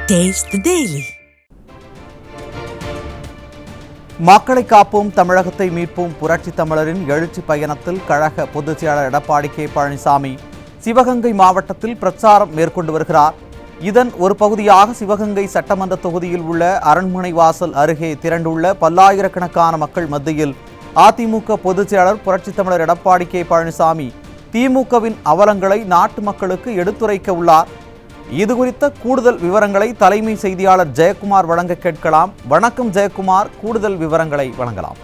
Taste the Daily. மக்களை காப்போம் தமிழகத்தை மீட்போம் புரட்சி தமிழரின் எழுச்சி பயணத்தில் கழக பொதுச் செயலாளர் எடப்பாடி கே பழனிசாமி சிவகங்கை மாவட்டத்தில் பிரச்சாரம் மேற்கொண்டு வருகிறார். இதன் ஒரு பகுதியாக சிவகங்கை சட்டமன்ற தொகுதியில் உள்ள அரண்மனை வாசல் அருகே திரண்டுள்ள பல்லாயிரக்கணக்கான மக்கள் மத்தியில் அதிமுக பொதுச் செயலாளர் புரட்சி தமிழர் எடப்பாடி கே பழனிசாமி திமுகவின் அவலங்களை நாட்டு மக்களுக்கு எடுத்துரைக்க உள்ளார். இதுகுறித்த கூடுதல் விவரங்களை தலைமை செய்தியாளர் ஜெயக்குமார் வழங்க கேட்கலாம். வணக்கம் ஜெயக்குமார், கூடுதல் விவரங்களை வழங்கலாம்.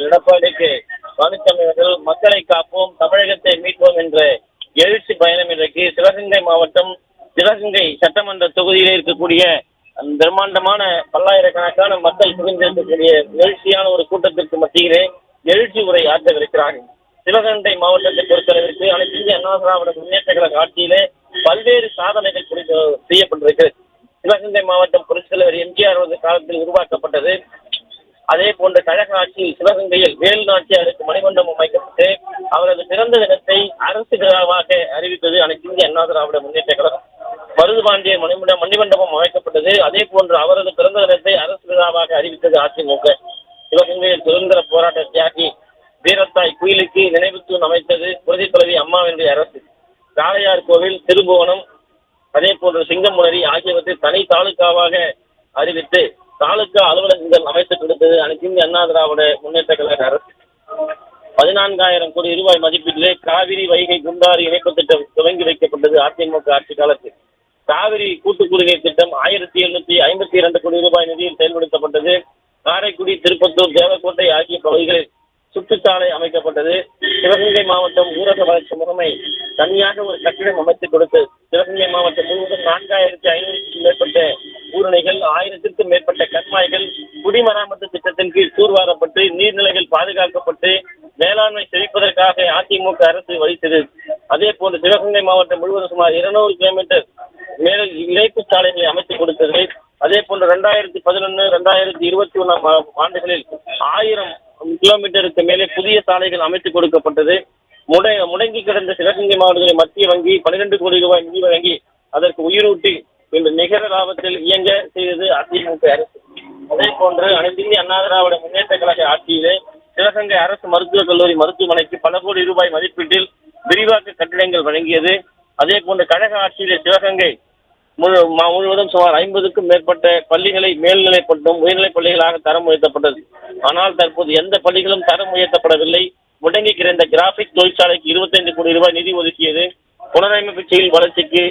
எடப்பாடிக்கு பழனிசாமி அவர்கள் மக்களை காப்போம் தமிழகத்தை மீட்போம் என்ற எழுச்சி பயணம் இன்றைக்கு சிவகங்கை மாவட்டம் சிவகங்கை சட்டமன்ற தொகுதியில் இருக்கக்கூடிய பிரம்மாண்டமான பல்லாயிரக்கணக்கான மக்கள் குவிந்திருக்கக்கூடிய எழுச்சியான ஒரு கூட்டத்திற்கு மத்தியிலே எழுச்சி உரை ஆற்றவிருக்கிறார்கள். சிவகங்கை மாவட்டத்தை பொறுத்தளவிற்கு அனைத்து இந்திய அண்ணா திராவிட முன்னேற்ற கழக ஆட்சியிலே பல்வேறு சாதனைகள் செய்யப்பட்டிருக்கிறது. சிவகங்கை மாவட்டம் புரட்சித் தலைவர் எம்ஜிஆர் காலத்தில் உருவாக்கப்பட்டது. அதே போன்ற கழக ஆட்சியில் சிவகங்கையில் வேலு நாச்சியாருக்கு மணிமண்டபம் அமைக்கப்பட்டு அவரது பிறந்த தினத்தை அரசு விழாவாக அறிவித்தது அனைத்து இந்திய அண்ணா திராவிட முன்னேற்ற கழகம். மருதுபாண்டிய மணிமண்டபம் அமைக்கப்பட்டது. அதே போன்று அவரது பிறந்த தினத்தை அரசு விழாவாக அறிவித்தது அதிமுக. சிவகங்கையில் சுதந்திர போராட்ட தியாகி வீரத்தாய் குயிலுக்கு நினைவு தூண் அமைத்தது புரட்சி தலைவி அம்மாவினுடைய அரசு. காளையார் கோவில், திருபுவனம், அதே போன்று சிங்கமுனரி ஆகியவற்றை தனி தாலுக்காவாக அறிவித்து தாலுக்கா அலுவலகங்கள் அமைத்துக் கொடுத்தது அனைத்து இந்திய அண்ணா திராவிட முன்னேற்ற கழக அரசு. 14,000 கோடி ரூபாய் மதிப்பீட்டிலே காவிரி வைகை குண்டாறு இணைப்பு திட்டம் துவங்கி வைக்கப்பட்டது அதிமுக ஆட்சி காலத்தில். காவிரி கூட்டு குடிநீர் திட்டம் 1,752 கோடி ரூபாய் நிதியில் செயல்படுத்தப்பட்டது. காரைக்குடி, திருப்பத்தூர், தேவக்கோட்டை ஆகிய பகுதிகளில் சுற்றுச்சாலை அமைக்கப்பட்டது. சிவகங்கை மாவட்டம் ஊரக வளர்ச்சி முகமை தனியாக ஒரு கட்டிடம் அமைத்துக் கொடுத்தது. சிவகங்கை மாவட்டம் முழுவதும் 4,500க்கும் மேற்பட்ட ஊரணிகள், 1000க்கும் மேற்பட்ட கண்மாய்கள் குடிமராமத்து திட்டத்தின் கீழ் தூர்வாரப்பட்டு நீர்நிலைகள் பாதுகாக்கப்பட்டு மேலாண்மை செழிப்பதற்காக அதிமுக அரசு வகித்தது. அதே போன்று சிவகங்கை மாவட்டம் முழுவதும் சுமார் 200 கிலோமீட்டர் மேல் இணைப்பு சாலைகளை அமைத்துக் கொடுத்தது. அதே போன்று 2011, 2021 ஆண்டுகளில் 1000 கிலோமீட்டருக்கு மேலே புதிய சாலைகள் அமைத்துக் கொடுக்கப்பட்டது. முடங்கி கிடந்த சிவகங்கை மாவட்டத்தில் மத்திய வங்கி 12 கோடி ரூபாய் நிதி வழங்கி அதற்கு உயிரூட்டி இன்று நிகர லாபத்தில் இயங்க செய்தது அதிமுக அரசு. அதே போன்று அனைத்து இந்திய அண்ணா திராவிட முன்னேற்ற கழக ஆட்சியிலே சிவகங்கை அரசு மருத்துவக் கல்லூரி மருத்துவமனைக்கு பல கோடி ரூபாய் மதிப்பீட்டில் விரிவாக்க கட்டிடங்கள் வழங்கியது. அதே போன்று கழக ஆட்சியிலே சிவகங்கை முழுவதும் சுமார் 50க்கும் மேற்பட்ட பள்ளிகளை மேல்நிலைப் பள்ளியும் உயர்நிலைப் பள்ளிகளாக தரம் உயர்த்தப்பட்டது. ஆனால் தற்போது எந்த பள்ளிகளும் தரம் உயர்த்தப்படவில்லை. முடங்கி கிடந்த கிராபிக் தொழிற்சாலைக்கு 25 கோடி ரூபாய் நிதி ஒதுக்கியது. புனரமைப்பு செயல் வளர்ச்சிக்கு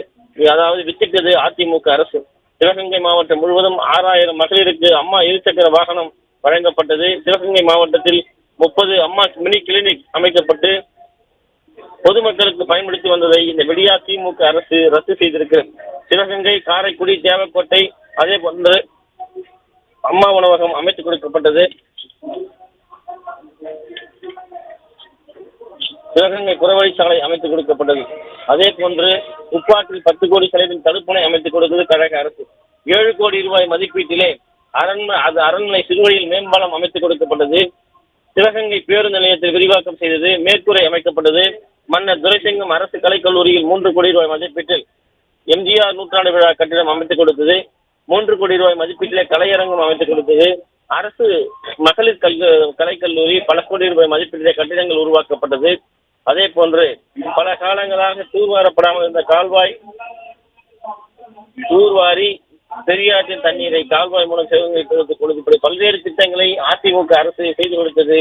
அதாவது வித்திட்டது அதிமுக அரசு. சிவகங்கை மாவட்டம் முழுவதும் 6,000 மகளிருக்கு அம்மா இருசக்கர வாகனம் வழங்கப்பட்டது. சிவகங்கை மாவட்டத்தில் 30 அம்மா மினி கிளினிக் அமைக்கப்பட்டு பொதுமக்களுக்கு பயன்படுத்தி வந்ததை இந்த விடியா திமுக அரசு ரத்து செய்திருக்கிறது. சிவகங்கை, காரைக்குடி, தேவக்கோட்டை அதே போன்று அம்மா உணவகம் அமைத்துக் கொடுக்கப்பட்டது. சிவகங்கை புறவழிச்சாலை அமைத்துக் கொடுக்கப்பட்டது. அதே போன்று உப்பாற்றில் 10 கோடி செலவில் தடுப்பணை அமைத்துக் கொடுத்தது கழக அரசு. 7 கோடி ரூபாய் மதிப்பீட்டிலே அரண்மனை சிறுவழியில் மேம்பாலம் அமைத்துக் கொடுக்கப்பட்டது. சிவகங்கை பேருந்து நிலையத்தில் விரிவாக்கம் செய்தது. மேற்கூரை அமைக்கப்பட்டது. மன்னர் துரைசிங்கம் அரசு கலைக்கல்லூரியில் 3 கோடி ரூபாய் மதிப்பீட்டில் எம்ஜிஆர் நூற்றாண்டு விழா கட்டிடம் அமைத்துக் கொடுத்தது. 3 கோடி ரூபாய் மதிப்பீட்டிலே கலையரங்கம் அமைத்துக் கொடுத்தது. அரசு மகளிர் கலைக்கல்லூரி பல கோடி ரூபாய் மதிப்பீட்டிலே கட்டிடங்கள் உருவாக்கப்பட்டது. அதே போன்று பல காலங்களாக தூர்வாரப்படாமல் இருந்த கால்வாய் தூர்வாரி பெரியாற்றின் தண்ணீரை கால்வாய் மூலம் சிவகங்கை கொடுத்து பல்வேறு திட்டங்களை அதிமுக அரசு செய்து கொடுத்தது.